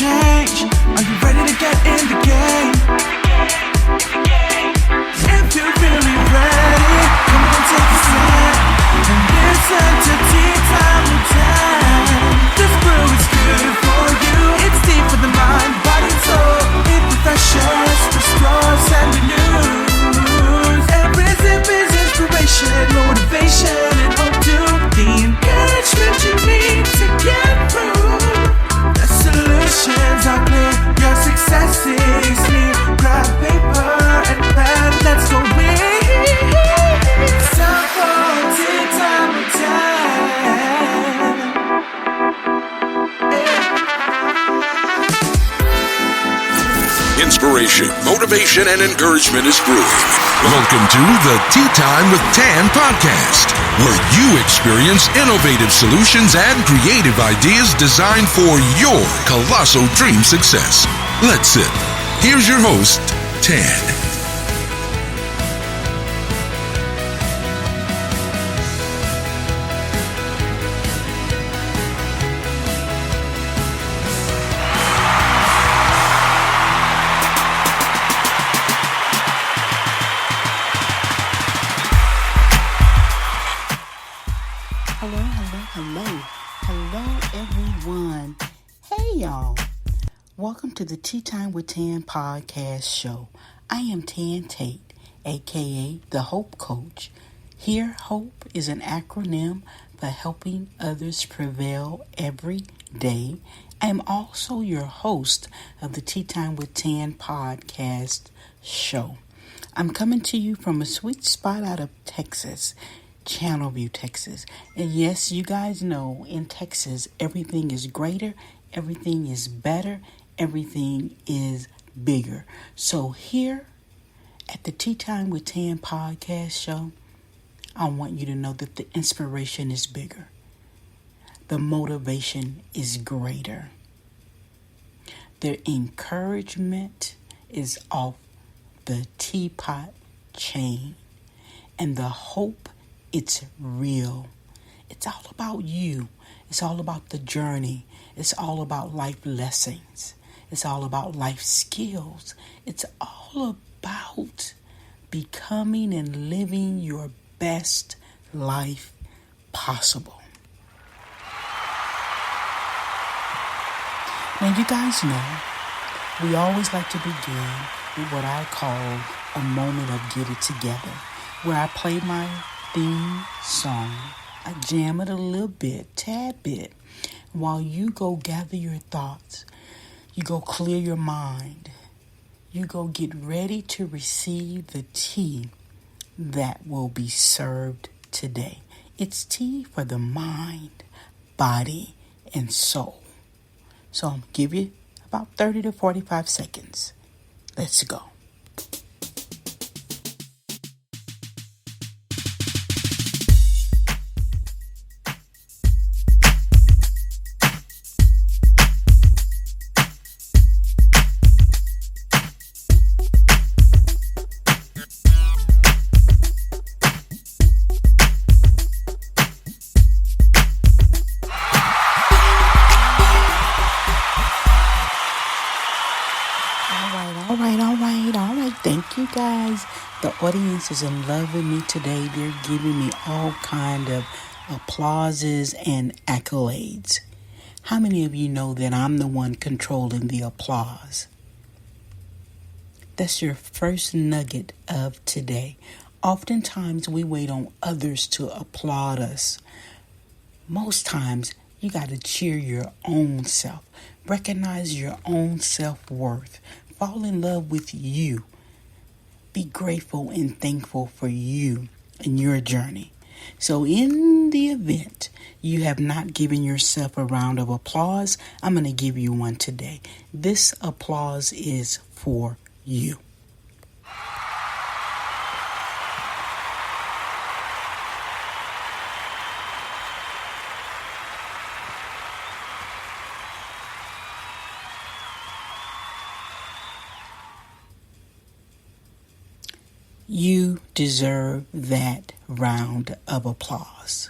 change? Are you ready to get in the game? If you're really ready, come on, take a stand and listen to Tea Time with Tan. This brew is good for you. It's tea for the mind, body and soul. It refreshes, restores and renews. Every sip is inspiration, motivation and hope to the encouragement you need to get through. The solutions are clear, your success is near. Grab paper and pen, let's go read. It's time for Tea Time with Tan. Inspiration, motivation, and encouragement is brewing. Welcome to the Tea Time with Tan podcast, where you experience innovative solutions and creative ideas designed for your colossal dream success. Let's sip. Here's your host, Tan. Hello everyone. Hey y'all. Welcome to the Tea Time with Tan podcast show. I am Tan Tate, aka the Hope Coach. Here, HOPE is an acronym for helping others prevail every day. I am also your host of the Tea Time with Tan podcast show. I'm coming to you from a sweet spot out of Texas, Channelview, Texas. And yes, you guys know in Texas, everything is greater, everything is better, everything is bigger. So here at the Tea Time with Tan podcast show, I want you to know that the inspiration is bigger. The motivation is greater. The encouragement is off the teapot chain. And the hope, it's real. It's all about you. It's all about the journey. It's all about life lessons. It's all about life skills. It's all about becoming and living your best life possible. Now, you guys know, we always like to begin with what I call a moment of get it together, where I play my theme song. I jam it a little bit, tad bit, while you go gather your thoughts. You go clear your mind. You go get ready to receive the tea that will be served today. It's tea for the mind, body, and soul. So I'll give you about 30 to 45 seconds. Let's go. All right. Thank you guys. The audience is in love with me today. They're giving me all kind of applauses and accolades. How many of you know that I'm the one controlling the applause? That's your first nugget of today. Oftentimes we wait on others to applaud us. Most times you got to cheer your own self. Recognize your own self-worth. Fall in love with you. Be grateful and thankful for you and your journey. So in the event you have not given yourself a round of applause, I'm going to give you one today. This applause is for you. You deserve that round of applause.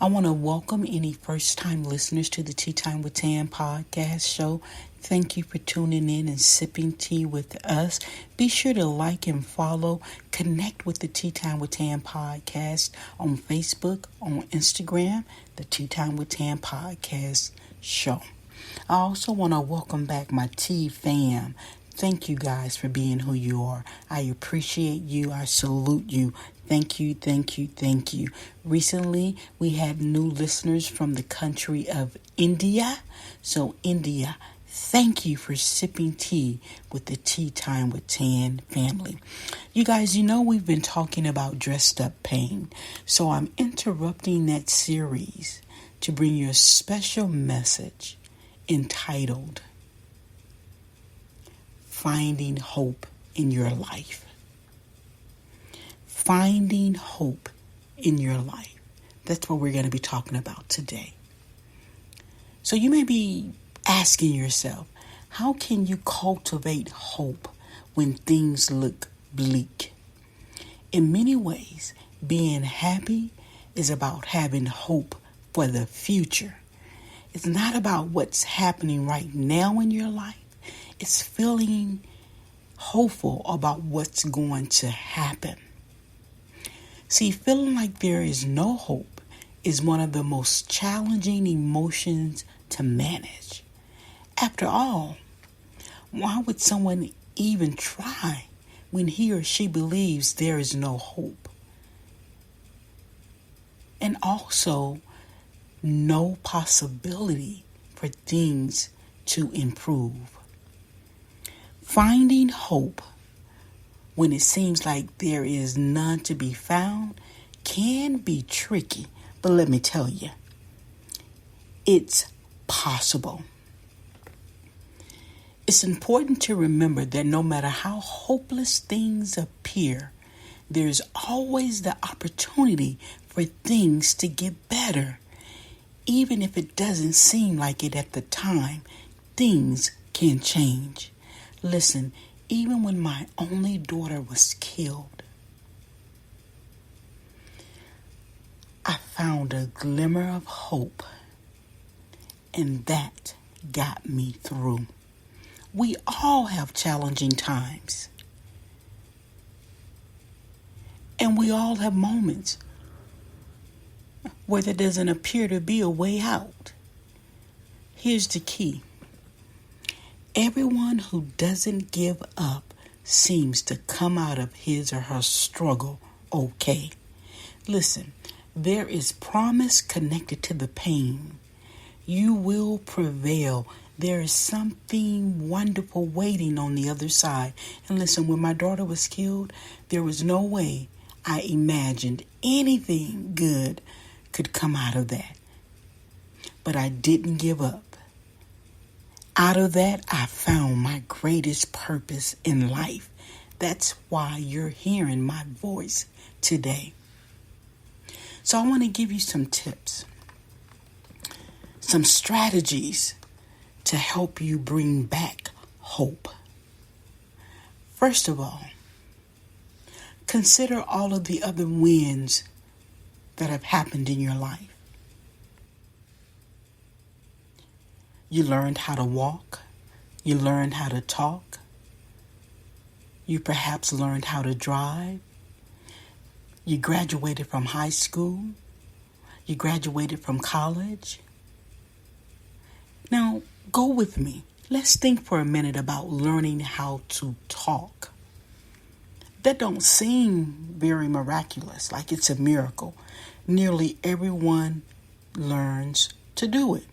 I want to welcome any first-time listeners to the Tea Time with Tan podcast show. Thank you for tuning in and sipping tea with us. Be sure to like and follow, connect with the Tea Time with Tan podcast on Facebook, on Instagram, the Tea Time with Tan podcast show. I also want to welcome back my tea fam. Thank you guys for being who you are. I appreciate you. I salute you. Thank you, thank you, thank you. Recently, we had new listeners from the country of India. So, India, thank you for sipping tea with the Tea Time with Tan family. You guys, we've been talking about dressed up pain. So, I'm interrupting that series to bring you a special message entitled Finding Hope in Your Life. Finding hope in your life. That's what we're going to be talking about today. So you may be asking yourself, how can you cultivate hope when things look bleak? In many ways, being happy is about having hope for the future. It's not about what's happening right now in your life. It's feeling hopeful about what's going to happen. See, feeling like there is no hope is one of the most challenging emotions to manage. After all, why would someone even try when he or she believes there is no hope? And also, no possibility for things to improve. Finding hope when it seems like there is none to be found can be tricky, but let me tell you, it's possible. It's important to remember that no matter how hopeless things appear, there's always the opportunity for things to get better. Even if it doesn't seem like it at the time, things can change. Listen, even when my only daughter was killed, I found a glimmer of hope, and that got me through. We all have challenging times, and we all have moments where there doesn't appear to be a way out. Here's the key. Everyone who doesn't give up seems to come out of his or her struggle okay. Listen, there is promise connected to the pain. You will prevail. There is something wonderful waiting on the other side. And listen, when my daughter was killed, there was no way I imagined anything good could come out of that. But I didn't give up. Out of that, I found my greatest purpose in life. That's why you're hearing my voice today. So I want to give you some tips, some strategies to help you bring back hope. First of all, consider all of the other wins that have happened in your life. You learned how to walk. You learned how to talk. You perhaps learned how to drive. You graduated from high school. You graduated from college. Now, go with me. Let's think for a minute about learning how to talk. That don't seem very miraculous, like it's a miracle. Nearly everyone learns to do it.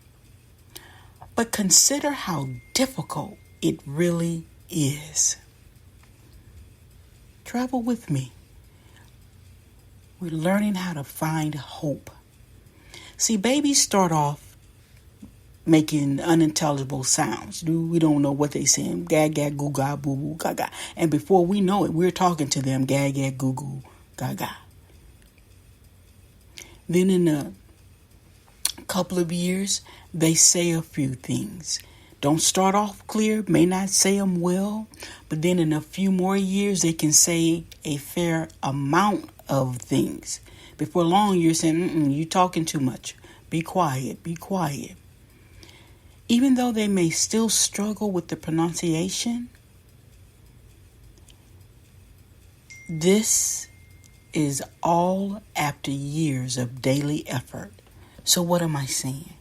But consider how difficult it really is. Travel with me. We're learning how to find hope. See, babies start off making unintelligible sounds. We don't know what they're saying. Gag, gag, goo, ga, boo, boo, gaga. And before we know it, we're talking to them. Gag, gag, goo, goo, gaga. Then in a couple of years, they say a few things. Don't start off clear, may not say them well, but then in a few more years, they can say a fair amount of things. Before long, you're saying, you're talking too much. Be quiet, be quiet. Even though they may still struggle with the pronunciation, this is all after years of daily effort. So what am I saying?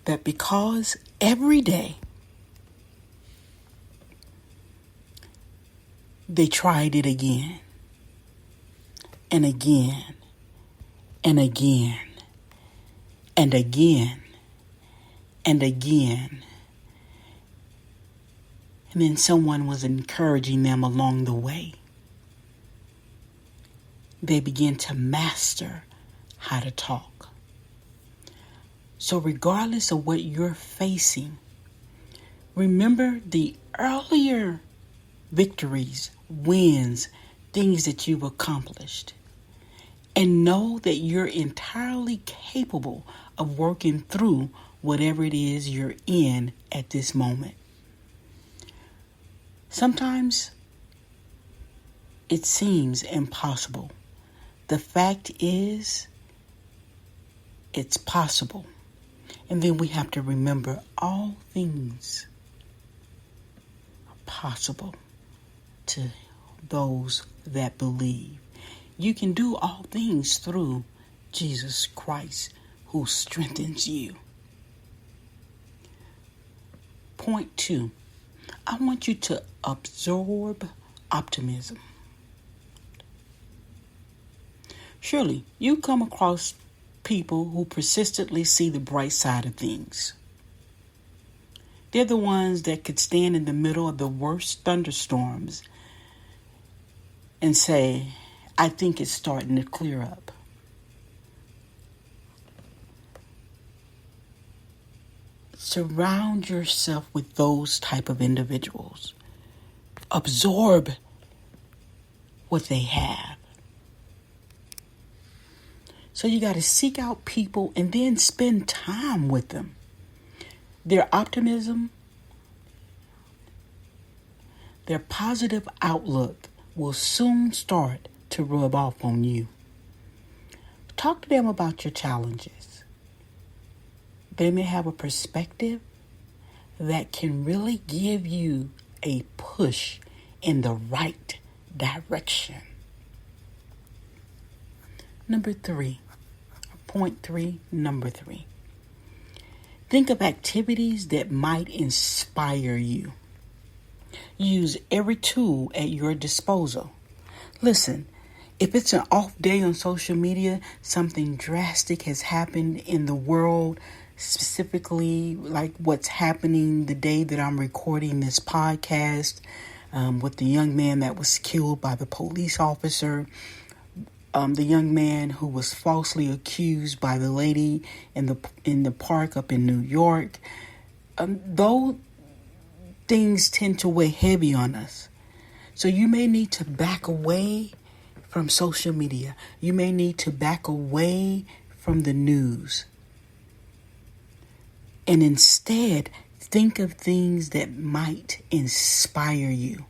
That because every day they tried it again and again and again and again and again. And then someone was encouraging them along the way. They begin to master how to talk. So regardless of what you're facing, remember the earlier victories, wins, things that you've accomplished. And know that you're entirely capable of working through whatever it is you're in at this moment. Sometimes it seems impossible. The fact is, it's possible. And then we have to remember all things are possible to those that believe. You can do all things through Jesus Christ, who strengthens you. Point 2, I want you to absorb optimism. Surely, you come across people who persistently see the bright side of things. They're the ones that could stand in the middle of the worst thunderstorms and say, I think it's starting to clear up. Surround yourself with those type of individuals. Absorb what they have. So you got to seek out people and then spend time with them. Their optimism, their positive outlook will soon start to rub off on you. Talk to them about your challenges. They may have a perspective that can really give you a push in the right direction. Number 3. Point 3, number 3. Think of activities that might inspire you. Use every tool at your disposal. Listen, if it's an off day on social media, something drastic has happened in the world, specifically like what's happening the day that I'm recording this podcast, with the young man that was killed by the police officer, the young man who was falsely accused by the lady in the park up in New York. Those things tend to weigh heavy on us. So you may need to back away from social media. You may need to back away from the news. And instead, think of things that might inspire you.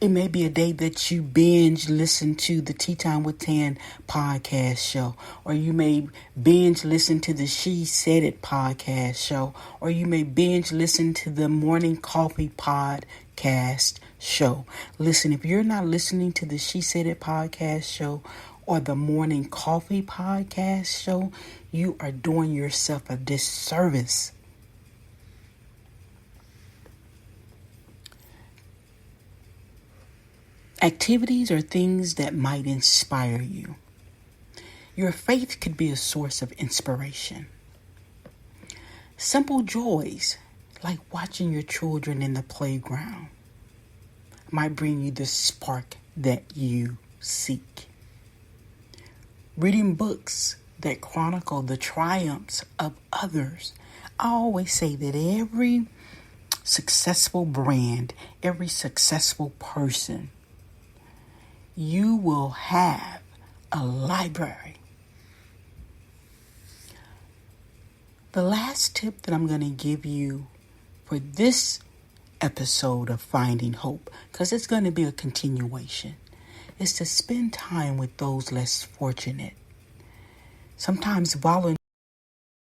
It may be a day that you binge listen to the Tea Time with Tan podcast show, or you may binge listen to the She Said It podcast show, or you may binge listen to the Morning Coffee podcast show. Listen, if you're not listening to the She Said It podcast show or the Morning Coffee podcast show, you are doing yourself a disservice. Activities are things that might inspire you. Your faith could be a source of inspiration. Simple joys, like watching your children in the playground, might bring you the spark that you seek. Reading books that chronicle the triumphs of others. I always say that every successful brand, every successful person, you will have a library. The last tip that I'm going to give you for this episode of Finding Hope, because it's going to be a continuation. is to spend time with those less fortunate. Sometimes volunteering